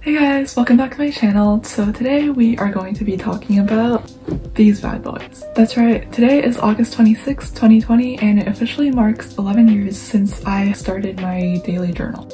Hey guys, welcome back to my channel. So today we are going to be talking about these bad boys. That's right, today is August 26, 2020 and it officially marks 11 years since I started my daily journal.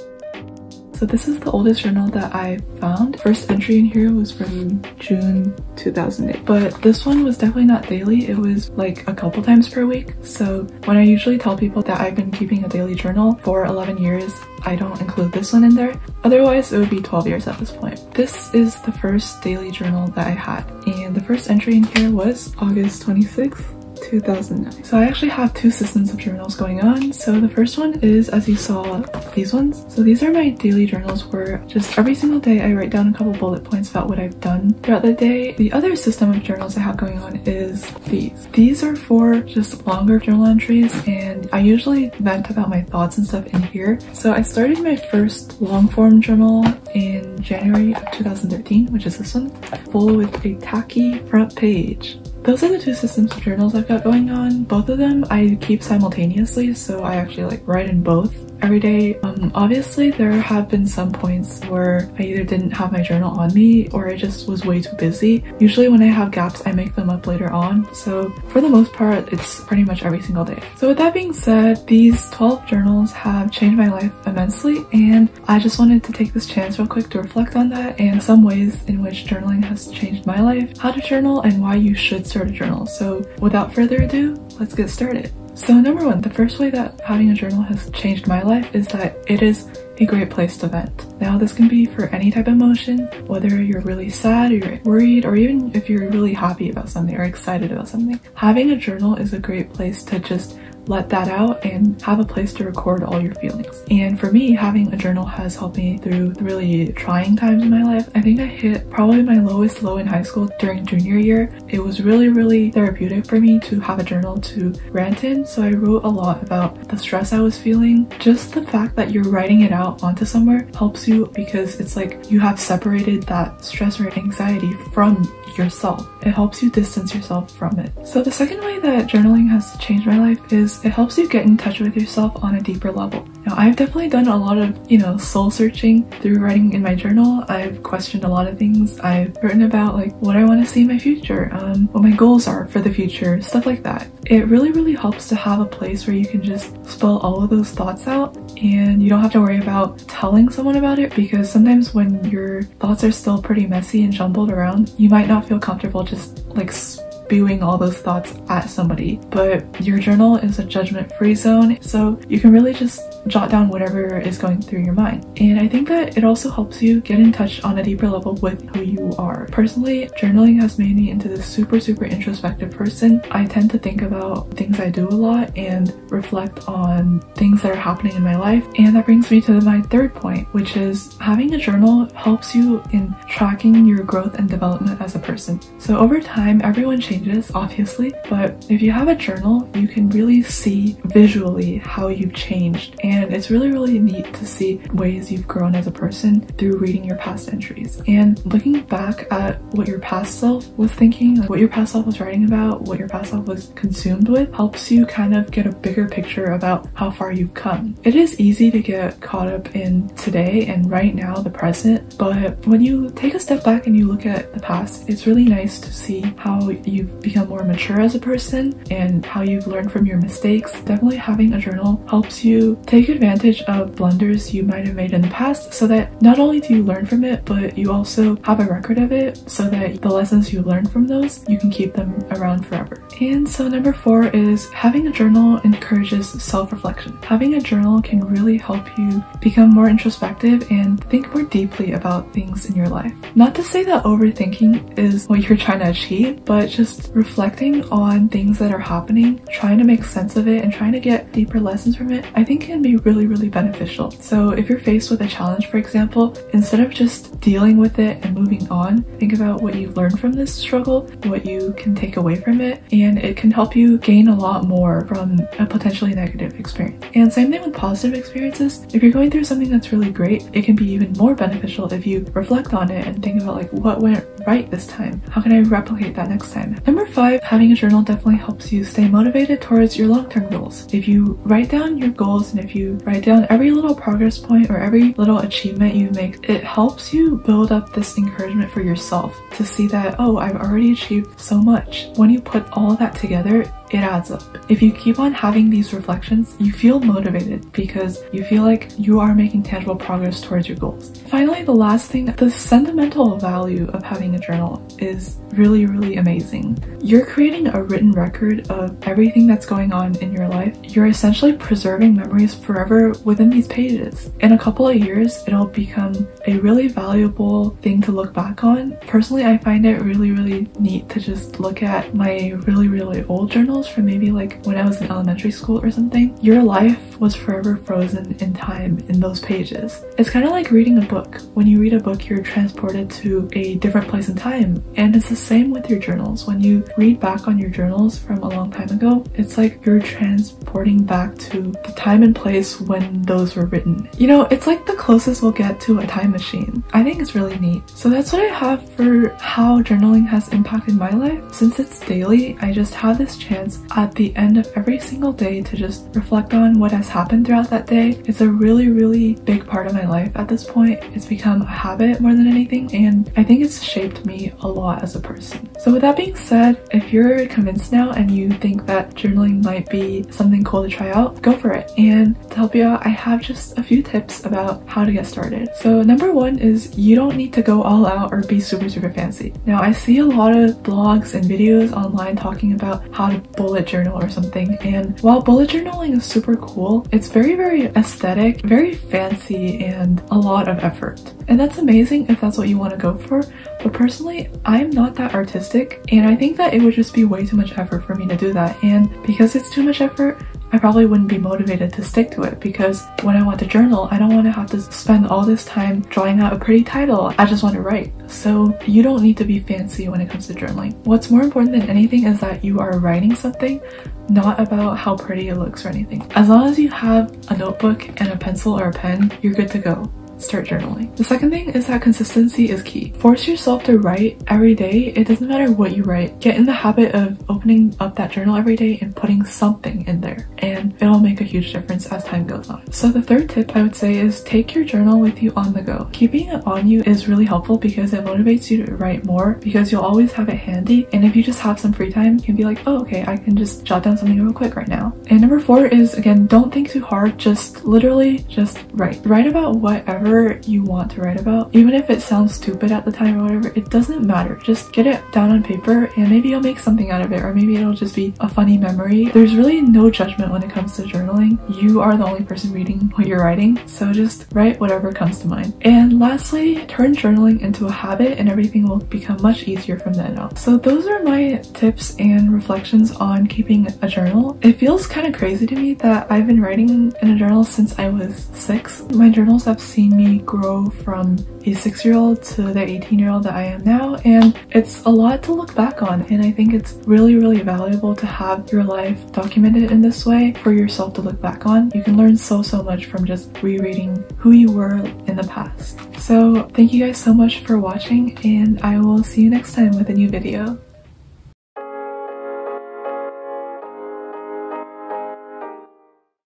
So this is the oldest journal that I found. First entry in here was from June 2008, but this one was definitely not daily. It was like a couple times per week. So when I usually tell people that I've been keeping a daily journal for 11 years, I don't include this one in there. Otherwise, it would be 12 years at this point. This is the first daily journal that I had, and the first entry in here was August 26th. 2009. So I actually have two systems of journals going on. So the first one is, as you saw, these ones. So these are my daily journals where just every single day I write down a couple bullet points about what I've done throughout the day. The other system of journals I have going on is these. These are for just longer journal entries, and I usually vent about my thoughts and stuff in here. So I started my first long form journal in January of 2013, which is this one, full with a tacky front page. Those are the two systems of journals I've got going on. Both of them I keep simultaneously, so I actually like write in both every day. Obviously there have been some points where I either didn't have my journal on me or I just was way too busy. Usually when I have gaps, I make them up later on. So for the most part, it's pretty much every single day. So with that being said, these 12 journals have changed my life immensely, and I just wanted to take this chance real quick to reflect on that and some ways in which journaling has changed my life, how to journal, and why you should start a journal. So without further ado, let's get started. So number one, the first way that having a journal has changed my life is that it is a great place to vent. Now this can be for any type of emotion, whether you're really sad or you're worried, or even if you're really happy about something or excited about something. Having a journal is a great place to just let that out and have a place to record all your feelings. And for me, having a journal has helped me through the really trying times in my life. I think I hit probably my lowest low in high school during junior year. It was really therapeutic for me to have a journal to rant in. So I wrote a lot about the stress I was feeling. Just the fact that you're writing it out onto somewhere helps you, because it's like you have separated that stress or anxiety from yourself. It helps you distance yourself from it. So the second way that journaling has changed my life is it helps you get in touch with yourself on a deeper level. Now I've definitely done a lot of, soul searching through writing in my journal. I've questioned a lot of things. I've written about like what I want to see in my future, what my goals are for the future, stuff like that. It really helps to have a place where you can just spill all of those thoughts out, and you don't have to worry about telling someone about it, because sometimes when your thoughts are still pretty messy and jumbled around, you might not feel comfortable just like spewing all those thoughts at somebody. But your journal is a judgment-free zone, so you can really just jot down whatever is going through your mind. And I think that it also helps you get in touch on a deeper level with who you are. Personally, journaling has made me into this super introspective person. I tend to think about things I do a lot and reflect on things that are happening in my life. And that brings me to my third point, which is having a journal helps you in tracking your growth and development as a person. So over time, everyone changes, obviously, but if you have a journal, you can really see visually how you've changed. And it's really neat to see ways you've grown as a person through reading your past entries and looking back at what your past self was thinking, like what your past self was writing about, what your past self was consumed with, helps you kind of get a bigger picture about how far you've come. It is easy to get caught up in today and right now, the present, but when you take a step back and you look at the past, it's really nice to see how you've become more mature as a person and how you've learned from your mistakes. Definitely having a journal helps you take advantage of blunders you might have made in the past, so that not only do you learn from it, but you also have a record of it, so that the lessons you learn from those, you can keep them around forever. And so number four is having a journal encourages self-reflection. Having a journal can really help you become more introspective and think more deeply about things in your life. Not to say that overthinking is what you're trying to achieve, but just reflecting on things that are happening, trying to make sense of it and trying to get deeper lessons from it, I think can be really beneficial. So if you're faced with a challenge, for example, instead of just dealing with it and moving on, think about what you've learned from this struggle, what you can take away from it, and it can help you gain a lot more from a potentially negative experience. And same thing with positive experiences. If you're going through something that's really great, it can be even more beneficial if you reflect on it and think about like what went right this time. How can I replicate that next time? Number five, having a journal definitely helps you stay motivated towards your long-term goals. If you you write down your goals and if you write down every little progress point or every little achievement you make, it helps you build up this encouragement for yourself to see that, oh, I've already achieved so much. When you put all of that together, it adds up. If you keep on having these reflections, you feel motivated because you feel like you are making tangible progress towards your goals. Finally, the last thing, the sentimental value of having a journal is really, really amazing. You're creating a written record of everything that's going on in your life. You're essentially preserving memories forever within these pages. In a couple of years, it'll become a really valuable thing to look back on. Personally, I find it really, really neat to just look at my really, really old journals from maybe like when I was in elementary school or something. Your life was forever frozen in time in those pages. It's kind of like reading a book. When you read a book, you're transported to a different place in time. And it's the same with your journals. When you read back on your journals from a long time ago, it's like you're transporting back to the time and place when those were written. You know, it's like the closest we'll get to a time machine. I think it's really neat. So that's what I have for how journaling has impacted my life. Since it's daily, I just have this chance at the end of every single day to just reflect on what has happened throughout that day. It's a really, really big part of my life at this point. It's become a habit more than anything, and I think it's shaped me a lot as a person. So with that being said, if you're convinced now and you think that journaling might be something cool to try out, go for it. And to help you out, I have just a few tips about how to get started. So number one is you don't need to go all out or be super, super fancy. Now I see a lot of blogs and videos online talking about how to bullet journal or something, and while bullet journaling is super cool, it's very, very aesthetic, very fancy, and a lot of effort. And that's amazing if that's what you want to go for, but personally, I'm not that artistic, and I think that it would just be way too much effort for me to do that. And because it's too much effort, I probably wouldn't be motivated to stick to it, because when I want to journal, I don't want to have to spend all this time drawing out a pretty title. I just want to write. So you don't need to be fancy when it comes to journaling. What's more important than anything is that you are writing something, not about how pretty it looks or anything. As long as you have a notebook and a pencil or a pen, you're good to go. Start journaling. The second thing is that consistency is key. Force yourself to write every day. It doesn't matter what you write. Get in the habit of opening up that journal every day and putting something in there, and it'll make a huge difference as time goes on. So the third tip I would say is take your journal with you on the go. Keeping it on you is really helpful because it motivates you to write more, because you'll always have it handy, and if you just have some free time, you can be like, oh, okay, I can just jot down something real quick right now. And number four is, again, don't think too hard. Just literally just write. Write about whatever you want to write about. Even if it sounds stupid at the time or whatever, it doesn't matter. Just get it down on paper and maybe you'll make something out of it, or maybe it'll just be a funny memory. There's really no judgment when it comes to journaling. You are the only person reading what you're writing, so just write whatever comes to mind. And lastly, turn journaling into a habit and everything will become much easier from then on. So those are my tips and reflections on keeping a journal. It feels kind of crazy to me that I've been writing in a journal since I was 6. My journals have seen me grow from a 6-year-old to the 18-year-old that I am now, and it's a lot to look back on, and I think it's really, really valuable to have your life documented in this way for yourself to look back on. You can learn so much from just rereading who you were in the past. So thank you guys so much for watching, and I will see you next time with a new video.